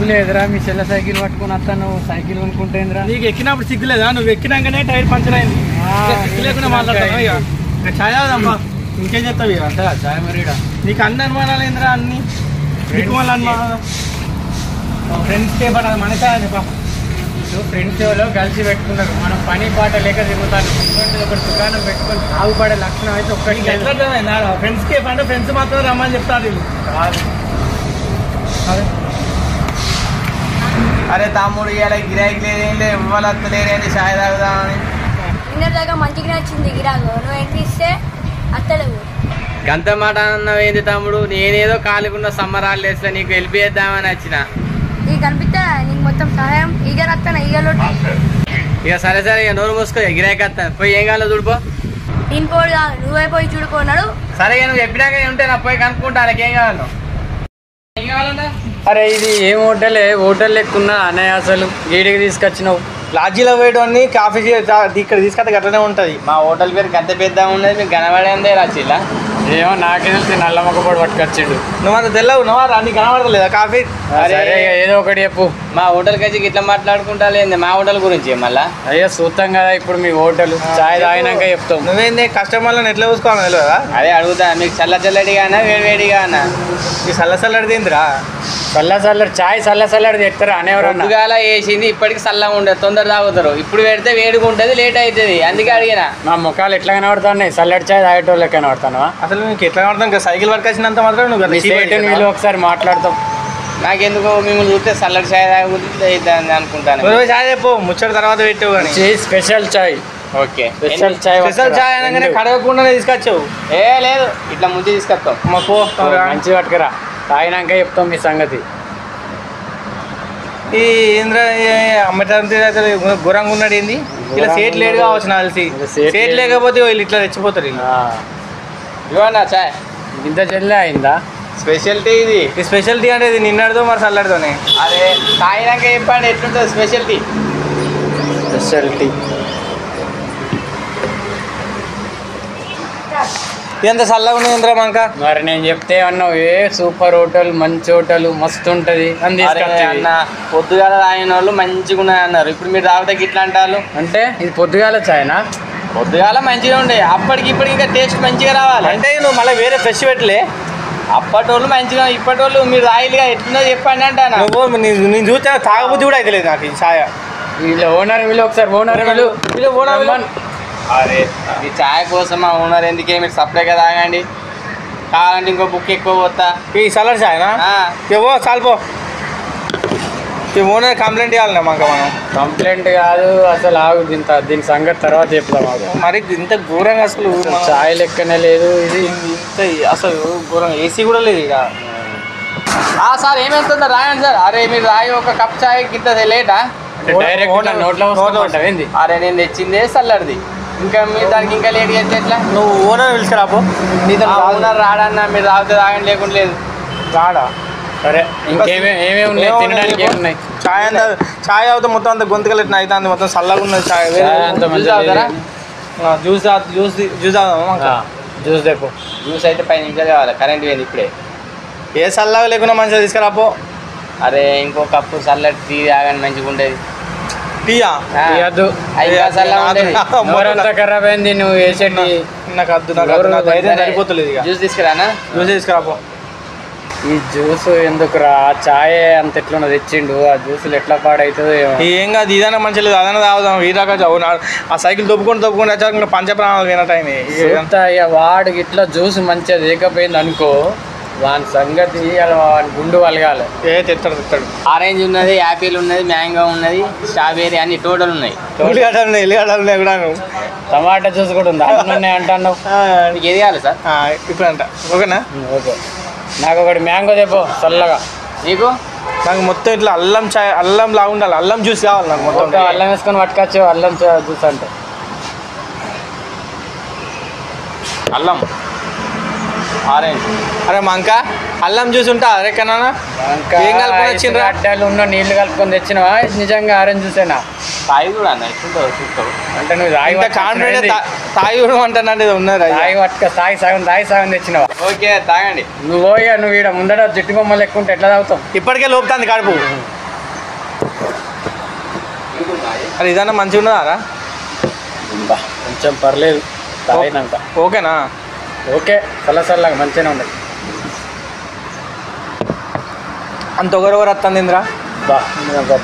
సిగ్గులేదురా మీ చెల్ల సైకిల్ పట్టుకుని వస్తాను సైకిల్ కొనుక్కుంటేంద్రా నీకు ఎక్కినప్పుడు సిగ్గులేదా నువ్వు ఎక్కినాకనే టైర్ పంచర్ అయింది సిగ్గు లేకుండా మాట్లాడతాను ఇక ఛాయ్ తాగుదామ్మా ఇంకేం చెప్తావు ఇక అంతా చాయ్ మరీడా నీకు అన్ని అనుమానాలు ఏంద్రా అన్ని దిక్కుమాల అనుమానాలు ఫ్రెండ్స్ డే పడ మన ఛాయ్ చెప్పా ఫ్రెండ్స్ ఎవరో కలిసి పెట్టుకున్నారు మనం పని పాట లేక తిరుగుతాను ఒక దుకాణం పెట్టుకొని బాగుపడే లక్షణం అయితే ఒక్కటి ఎట్లా ఫ్రెండ్స్ కే అంటే ఫ్రెండ్స్ మాత్రం రమ్మని చెప్తారు వీళ్ళు అరే తమ్ముడు ఇలా గిరాకీ లేదేం లేదు ఇవ్వాలి వస్తలేని ఛాయ్ తాగుదామని దాకా మంచిగా వచ్చింది గిరాకు నువ్వు ఎంత ఇస్తే అత్తలేవు గంత మాట అన్నవేంది తమ్ముడు నేనేదో కాలుకున్న సమ్మరాలు వేస్తా నీకు వెళ్ళిపోయేద్దామని వచ్చిన నీకు కనిపిస్తే నీకు మొత్తం సహాయం ఈగలు వస్తాను ఈగలు ఇక సరే సరే ఇక నోరు మూసుకో గిరాకీ వస్తాను పోయి ఏం కావాలో చూడిపో నేను పోడు కాదు నువ్వే పోయి చూడుకున్నాడు సరే నువ్వు చెప్పినాక ఉంటే నా పోయి కనుక్కుంటా వాళ్ళకి ఏం కావాలో ఏం కావాలన్నా అరే ఇది ఏం హోటల్ లెక్కున్నా అన్నయ్య అసలు గీడికి తీసుకొచ్చినావు లాడ్జీలో పోయేటోని కాఫీ ఇక్కడ తీసుకొస్తే గట్లనే ఉంటుంది మా హోటల్ పేరు గంత పెద్ద ఉన్నది మీకు కనబడేందే రాచిలా ఏమో నాకే తెలిసి నల్ల మొక్కపొడి పట్టుకొచ్చిండు నువ్వు అంత తెల్లవు నువ్వు నీకు కనబడతలేదా కాఫీ సరే ఏదో ఒకటి చెప్పు మా హోటల్కి వచ్చి ఇట్లా మాట్లాడుకుంటా లేదు మా హోటల్ గురించి మళ్ళా అయ్యో చూస్తాం కదా ఇప్పుడు మీ హోటల్ చాయ్ తాగినాక చెప్తాం నువ్వేంది కస్టమర్లను ఎట్లా చూసుకోవాలి తెలియదా అదే అడుగుతా మీకు చల్లడిగానా వేడిగానా ఈ చల్లడిది ఏందిరా చల్లడి చాయ్ చల్లడి తెస్తారా అనేవరన్నా పొద్దుగాల వేసింది ఇప్పటికి చల్లగా ఉండదు తొందర తాగుతారు ఇప్పుడు పెడితే వేడిగా ఉంటుంది లేట్ అవుతుంది అందుకే అడిగినా మా ముఖాలు ఎట్లా కనబడుతున్నాయి చల్లడి చాయ్ తాగేటోళ్ళు కనబడతాను అసలు నీకు ఎట్లా కనబడతాం ఇంకా సైకిల్ వర్క్ వచ్చినంత మాత్రం నువ్వు వీళ్ళు ఒకసారి మాట్లాడతాం నాకెందుకు మిమ్మల్ని చూస్తే చల్లడి చాయ్ తాగుతుంది అనుకుంటాను చాయ్ చెప్పు ముచ్చట తర్వాత పెట్టావు కానీ స్పెషల్ చాయ్ ఓకే స్పెషల్ చాయ్ అనగానే కడగకుండానే తీసుకొచ్చావు ఏ లేదు ఇట్లా ముందు తీసుకొస్తాం మా పో మంచి పట్టుకురా తాగినాక చెప్తాం మీ సంగతి ఈ ఇంద్ర అమ్మటానికి ఘోరంగా ఉన్నాడు ఏంది ఇలా సేట్ లేడు కావచ్చు నాకు తెలిసి సేట్ లేకపోతే వీళ్ళు ఇట్లా తెచ్చిపోతారు ఇవ్వనా చాయ్ ఇంత చెల్లె అయిందా స్పెషల్టీ ఇది ఈ స్పెషల్టీ అంటే ఇది నిన్నటితో మరి చల్లడితోనే అదే తాగినాక చెప్పండి ఎట్లుంటుంది స్పెషల్టీ ఎంత చల్లగా ఉన్నది ఇంద్ర మంక మరి నేను చెప్తే అన్నావు సూపర్ హోటల్ మంచి హోటల్ మస్తు ఉంటది అని అన్న పొద్దుగాల తాగిన వాళ్ళు మంచిగా ఉన్నాయి అన్నారు ఇప్పుడు మీరు తాగితే ఇట్లా అంటారు అంటే ఇది పొద్దుగాల చాయనా పొద్దుగాల మంచిగా ఉండే అప్పటికి ఇప్పటికి ఇంకా టేస్ట్ మంచిగా రావాలి అంటే నువ్వు మళ్ళీ వేరే ఫ్రెష్ పెట్టలే అప్పటి వాళ్ళు మంచిగా ఇప్పటి వాళ్ళు మీరు ఆయిల్గా ఎట్లుందో చెప్పండి అంటాను నువ్వు నేను చూస్తే తాగబుద్ధి కూడా అయితే నాకు ఈ ఛాయ వీళ్ళు ఓనర్ అరే ఈ ఛాయ్ కోసం మా ఓనర్ ఎందుకే మీరు సపరేట్గా తాగండి కావాలంటే ఇంకో బుక్ ఎక్కువ పోతా ఈ చల్లడి ఛాయనా ఏవో చాలిపో ఈ ఓనర్ కంప్లైంట్ ఇవ్వాలన్నా మాకు మనం కంప్లైంట్ కాదు అసలు ఆగు దీని సంగతి తర్వాత చెప్తాం మరి ఇంత ఘోరంగా అసలు చాయ్ లెక్కనే లేదు ఇది ఇంత అసలు ఘోరంగా ఏసీ కూడా లేదు ఇక సార్ ఏమవుతుందో రాయండి సార్ అరే మీరు రాయి ఒక కప్ ఛాయ్ కింద లేటా డైరెక్ట్ నోట్లో ఏంది అరే నేను తెచ్చిందే చల్లడిది ఇంకా మీరు దానికి ఇంకా లేట్ చేస్తే ఎట్లా నువ్వు ఓనర్ పిలుచుకురాపో నీతో ఓనర్ రాడన్నా మీరు తాగితే తాగండి లేకుండా లేదు రాడా సరే ఇంకేమేమి ఉన్నాయి తినడానికి ఏమున్నాయి ఛాయ్ అంతా ఛాయ్ అవుతా మొత్తం అంత గొంతుకలు ఎట్లా అయితే అంత మొత్తం చల్లగా ఉన్నది ఛాయ్ జ్యూస్ తాగుదామా జ్యూస్ తెప్పు జ్యూస్ అయితే 10 నిమిషాలు కావాలి కరెంట్ పోయింది ఇప్పుడే ఏ చల్లగా లేకుండా మంచిగా తీసుకురాపో అరే ఇంకో కప్పు చల్లటి టీ తాగండి మంచిగా ఉండేది టీయా మోరంతా ఖరాబ్ అయింది నువ్వు వేసేటి నాకు వద్దు నాకు ధైర్యం సరిపోతలేదు ఇక జ్యూస్ తీసుకురానా జ్యూస్ తీసుకురాపో ఈ జ్యూస్ ఎందుకురా చాయ్ అంత ఎట్లా తెచ్చిండు ఆ జ్యూసులు ఎట్లా పాడవుతుందో ఏం కాదు ఇదైనా మంచిగా లేదు అదైనా తాగుదాం ఈ రకంగా ఆ సైకిల్ తొప్పుకొని వచ్చాక ఇంకా పంచప్రాణాలు విన టైం వాడికి ఇట్లా జ్యూస్ మంచిగా లేకపోయింది అనుకో వాని సంగతి వాని గుండు వలగాలి తెస్తాడు ఆరెంజ్ ఉన్నది యాపిల్ ఉన్నది మ్యాంగో ఉన్నది స్ట్రాబెర్రీ అన్ని టోటల్ ఉన్నాయి ఎల్లిగడ్డలు ఉన్నాయి కూడా టమాటా జ్యూస్ కూడా ఉంది అన్నీ అంటున్నావు మీకు ఏది కావాలి సార్ ఇప్పుడు అంట ఓకేనా ఓకే నాకు ఒకటి మ్యాంగో చెప్పు చల్లగా నీకు నాకు మొత్తం ఇట్లా అల్లం లాగా ఉండాలి అల్లం జ్యూస్ కావాలి నాకు మొత్తం అల్లం వేసుకొని పట్టుకొచ్చు అల్లం జ్యూస్ అంటే అల్లం ఆరెంజ్ అరే మంక అల్లం జ్యూస్ ఉంటా అరెక్కనా ఏం కలుపుకొని వచ్చిండ్రు అడ్డాలు ఉన్న నీళ్లు కలుపుకొని తెచ్చినవా నిజంగా ఆరెంజ్ జ్యూసేనా తాయి కూడా అన్న ఎట్లుంటుందో చూస్తావు అంటే నువ్వు తాగి కాన్ఫిడెంట్ తాయి కూడా అంటున్నట్టు ఉన్నది తాగి పట్టుక తాగి సగం తెచ్చినవా ఓకే తాగండి నువ్వు పోయా నువ్వు ఇక్కడ ముందర జట్టు బొమ్మలు ఎక్కువ ఉంటే ఎట్లా తాగుతావు ఇప్పటికే లోపుతుంది కడుపు అది ఇదన్నా మంచిగా ఉన్నదారా? కొంచెం పర్లేదు తాగినాక. ఓకేనా? ఓకే చల్లసల్లగా మంచిగానే ఉండదు. అంత ఒకరొకరు వస్తుంది ఇంద్రా.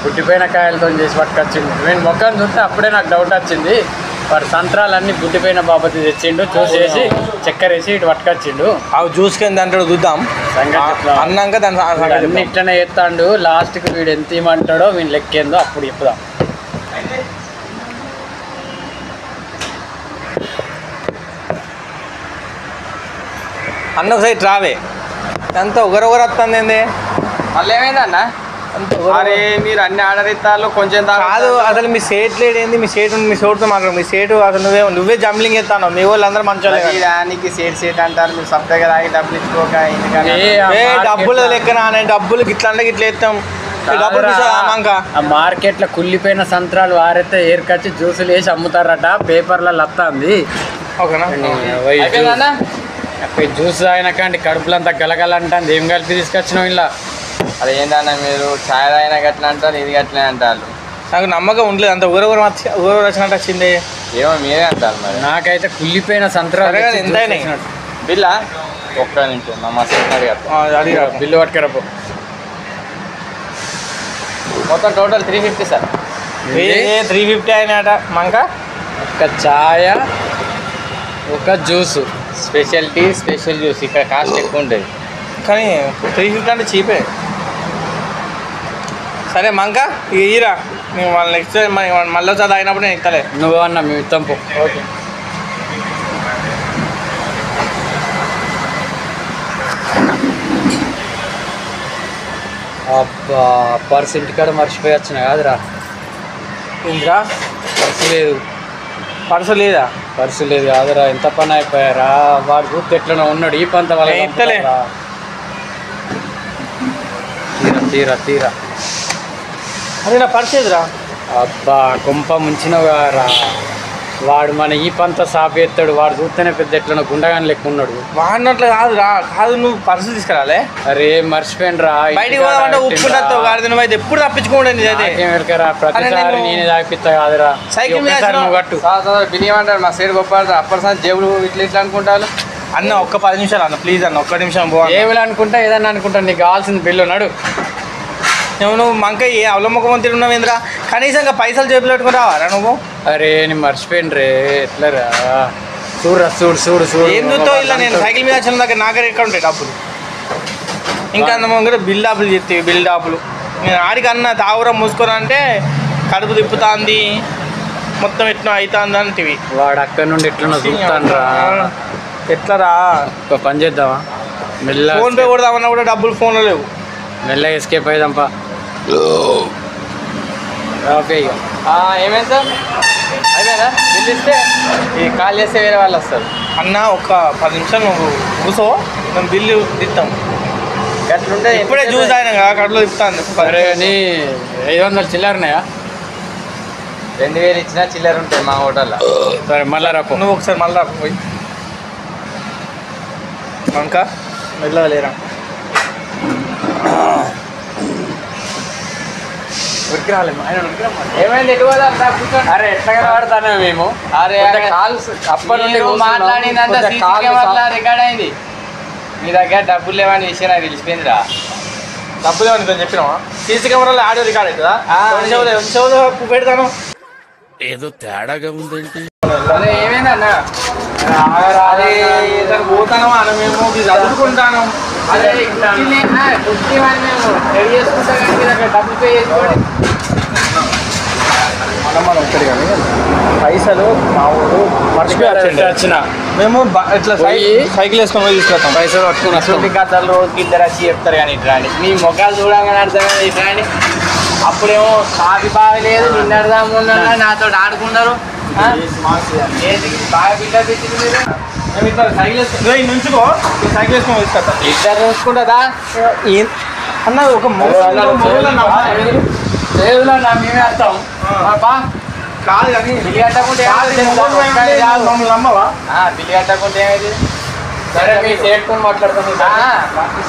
బుడ్డిపోయిన కాయలతో చేసి పట్టుకొచ్చిండు. నేను మొక్కను చూస్తే అప్పుడే నాకు డౌట్ వచ్చింది. వాడు సంత్రాలన్నీ బుడ్డిపోయిన బాబతి తెచ్చిండు, జ్యూస్ వేసి చక్కెర వేసి ఇటు పట్టుకొచ్చిండు. అవి జ్యూస్కి దాంట్లో చూద్దాం అన్నాక దాని అన్ని ఇట్లనే ఎత్తాడు. లాస్ట్కి వీడు ఎంత ఇవ్వమంటాడో వీడు లెక్కేందో అప్పుడు చెప్దాం. అన్న ఒకసారి రావే. అంత ఒకరొకరు వస్తుంది ఏంది? మళ్ళీ ఏమైందన్న? అరే మీరు అన్ని ఆర్డర్ ఇస్తారు కొంచెం కాదు. అసలు మీ సేట్ లేడు ఏంది? మీ సేటుతో మాట్లాడు. మీ సేటు అసలు నువ్వే జంబ్లింగ్ ఎత్తాను. మీ వాళ్ళు అందరూ మంచి దానికి సేట్ అంటారు. మీరు సప్లైగా తాగి డబ్బులు ఇచ్చుకోక ఎందుకంటే డబ్బులు లెక్కన డబ్బులు గిట్లా అంటే గిట్లా ఎత్తాం. ఆ మార్కెట్లో కుళ్ళిపోయిన సంత్రాలు వారైతే ఏర్కొచ్చి జ్యూసులు వేసి అమ్ముతారట. పేపర్లలో వస్తుంది. అయిపోయిందన్న? జ్యూస్ తాగినాకండి కడుపులంతా గలగలంటుంది. ఏం కలిపి తీసుకొచ్చినావు ఇలా? అది ఏంటన్నా మీరు ఛాయ్ తాగినా గట్లా అంటారు, ఇది గట్లనే అంటారు. నాకు నమ్మకం ఉండలేదు. అంత ఊరూరు వచ్చినట్టు వచ్చింది. ఏమో మీరే అంటారు మరి. నాకైతే కుళ్ళిపోయిన సంత్రాలు ఎంత బిల్లా? ఒక్క నిమిషం అడిగా బిల్లు పట్టుకరపో. మొత్తం టోటల్ 350 సార్. 350 అయినట. మంక ఒక ఛాయ, ఒక జ్యూసు. Special juice. ఇక్కడ కాస్ట్ ఎక్కువ ఉంటుంది కానీ 350 అంటే చీపే. సరే మంక ఇరా. మేము వాళ్ళ నెక్స్ట్ మళ్ళీ ఒకసారి తాగినప్పుడు నేను ఇస్తలే. నువ్వు అన్న మేము ఇస్తాం పో. ఓకే. అబ్బా పర్స్ ఇంటికాడ మర్చిపోయి వచ్చిన కాదురా. ఇంద్రా పర్సు లేదా? పర్సు లేదు కాదురా. ఎంత పని అయిపోయారా. వాడు చూస్తే ఎట్లనో ఉన్నాడు. ఈ పంత వాళ్ళ ఇస్తలే. తీరా తీరా. అదే నా పర్సు ఏదిరా? అబ్బా కొంప ముంచినవు రా. వాడు మన ఈ పంత సాపి ఎత్తాడు. వాడు చూస్తేనే పెద్ద ఎట్లనో గుండగాని లెక్క ఉన్నాడు. వాడినట్లు కాదురా. కాదు నువ్వు పర్సు తీసుకురాలే. అరే మర్చిపోయిన రా. బయటికి పోదామంటే ఉప్పుకుంటావు కాదు. నువ్వు అయితే ఎప్పుడు తప్పించుకోండి. వెళ్కరా ప్రతిసారి నేనే తాగిపిస్తా కాదురా. సైకిల్ కట్టు బినియమంటారు. మా సైడ్ గొప్ప అప్పటిసారి జేబులు ఇట్లా అనుకుంటారు. అన్న ఒక్క 10 నిమిషాలు అన్న ప్లీజ్ అన్న. ఒక్క నిమిషం ఏమిలా అనుకుంటా ఏదన్నా అనుకుంటా. నీకు కావాల్సింది బిల్లు ఉన్నాడు. నువ్వు మంక ఏ అవలముఖమంత్రి ఉన్నావు ఏంద్రా? కనీసంగా పైసలు జేబులు పెట్టుకుని రావారా నువ్వు? అరే నేను మర్చిపోయిన రే. ఎట్లరా చూడు ఎందుతో ఇలా నేను సైకిల్ మీద వచ్చిన దగ్గర నాగర్ ఎక్కడ ఉంటాయి డబ్బులు? ఇంకా అంత బిల్ డాపులు చెప్తాయి. బిల్ డాపులు నేను ఆడికి అన్న తాగురం మూసుకొని అంటే కడుపు తిప్పుతాంది మొత్తం ఎట్లా అవుతుంది అంటివి. వాడు అక్కడ నుండి ఎట్లా చూస్తాను రా. ఎట్లరా? ఒక పని చేద్దామా? మెల్ల ఫోన్ పే కొడదామన్నా కూడా డబ్బులు ఫోన్లో లేవు. మెల్లగా ఎస్కేప్ అయ్యాంపా. ఏమైంది సార్? అయిపోయిందా? బిల్ ఇస్తే ఈ కాల్ చేస్తే వేరే వాళ్ళు వస్తారు. అన్న ఒక 10 నిమిషాలు నువ్వు కూర్చో. మేము బిల్లు తిస్తాం. అట్లుంటే ఇప్పుడే జ్యూస్ ఆయన కడుపులో తిప్పుతాను. సరే నీ 500 చిల్లరన్నాయా? 2000 ఇచ్చినా చిల్లర ఉంటాయి మా హోటల్లో. సరే మళ్ళా రాపో. నువ్వు ఒకసారి మళ్ళా పోయి ఇంకా మెల్లగా లేరా. ఉరికి రాలే ఆయన ఏమైంది? ఎటు పోదాం? అరే ఎట్లా కనబడతానే మేము. అరే కాల్స్ అప్పటి నుండి మాట్లాడిందంతా రికార్డ్ అయింది. మీ దగ్గర డబ్బులు లేవని విషయం నాకు తెలిసిపోయిందిరా. డబ్బులు ఏమని చెప్పినావా? సీసీ కెమెరాలో ఆడియో రికార్డ్ అవుతుందా? పెడతాను. ఏదో తేడాగా ఉందేంటి? అదే ఏమైందన్న? అదే పోతాను అన్న. మేము చదువుకుంటాను. అదే మేము రెడీ చేసుకుంటాం కానీ మీ దగ్గర డబ్బులు పే చేసుకోండి. మనం ఒక్కడి కానీ పైసలు మా ఊరు మర్చిపోయి వచ్చిన మేము ఇట్లా సైకిల్ వేసుకొని పోయి తీసుకొస్తాం. పైసలు పట్టుకుని అటువంటి కథలు రోజుకి 2 వచ్చి చెప్తారు కానీ ఇట్లా అండి. మీ మొఖాలు చూడగానే అర్థమైంది ఇట్లా అండి. అప్పుడేమో కాఫీ బాగలేదు నిన్నడదాము నాతో ఆడుకున్నారు. బాగా బిల్డప్ పెట్టింది మీరు. మేము ఇట్లా సైకిల్ వేసుకొని నుంచుకో. సైకిల్ వేసుకొని తీసుకొస్తాం. ఇద్దరు చూసుకుంటుందా అన్న? ఒక చేదులో మేమే వస్తాం. కాదు కానీ బిల్లు కట్టకుంటే మమ్మల్ని నమ్మవా? బిల్లు కట్టకుంటే ఏమైంది? సరే మీ సేట్కొని మాట్లాడుతుంది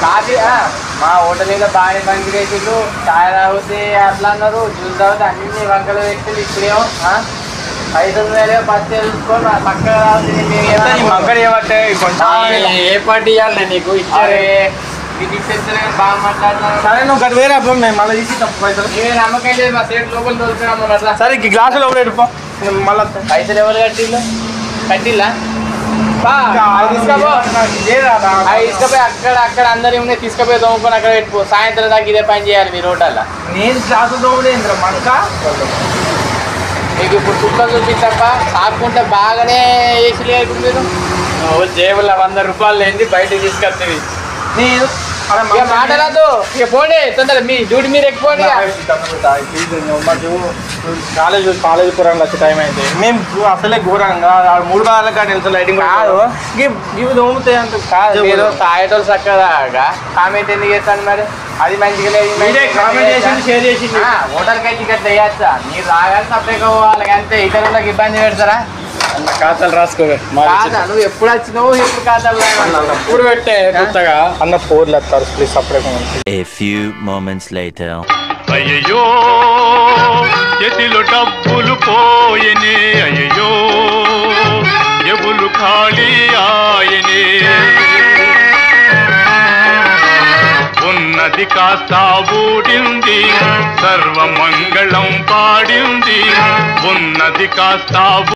కాఫీ మా హోటల్ మీద బాగానే బండి వేసిండు చాయ్ తాగితే అట్లా అన్నారు జ్యూస్ తాగితే అన్ని వంకలు వ్యక్తులు ఇప్పుడేమో 5,000 10 చూసుకొని పక్కన మగ్గడు ఏమంటే ఏ పార్టీ ఇవ్వాలి నీకు ఇచ్చారే మీకు ఇచ్చేస్తే బాగా మాట్లాడుతున్నాను సరే నువ్వు గడి వేరే అప్పుడు మేము మళ్ళీ తీసి పైసలు నేను నమ్మకం లేదు మా సేట్ లోపల దొరుకుతున్నాము అట్లా సరే ఈ గ్లాసులో ఒకటి ఎడుపో మళ్ళీ పైసలు ఎవరు కట్టిల్లా తీసుకుపోయి అక్కడ అందరి ఉన్నాయి తీసుకుపోయి దొంగకొని అక్కడ పెట్టుకో సాయంత్రం దాకా ఇదే పని చేయాలి మీ రోడ్డల్లా నేను గ్లాసు దోమలేంద్ర మక్క మీకు ఇప్పుడు చుక్కలు చూపించప్ప సాకుంటే బాగానే వేసి లేదు మీరు జేబులో 100 రూపాయలు లేని బయటకు తీసుకొస్తుంది నేను ఇక మాటలదు ఇక పోండి తొందర మీ డ్యూటీ మీరు ఎక్కువండి కాలేజ్ కూరంగా వచ్చే టైం అయితే మేము అసలే ఘోరంగా 3 బాగాల కానీ వెళ్తా లైటింగ్ కాదు ఇవి దోముతాయి అంత కాదు మీరు తాగేటోళ్ళు చక్కగా కామెంట్ ఎందుకు చేస్తాను మరి అది మంచిగా లేదు కామెంట్ చేసింది షేర్ చేసింది హోటల్కి అయితే ఇక్కడ చేయొచ్చా మీరు రాగానే సపరేట్గా పోవాలి అంతే ఇతరులకు ఇబ్బంది పెడతారా ఖాతాలు రాసుకోవే కాదా నువ్వు ఎప్పుడు వచ్చినావు ఎప్పుడు ఖాతాలు ఇప్పుడు పెట్టే కొత్తగా అన్న ఫోర్లు వస్తారు please separate A few moments later. అయ్యో చేతిలో డబ్బులు పోయనే అయ్యో ఎబులు ఖాళీ ఆయనే ఉన్నది కాస్త ఊడింది సర్వమంగళం పాడింది ఉన్నది కాస్త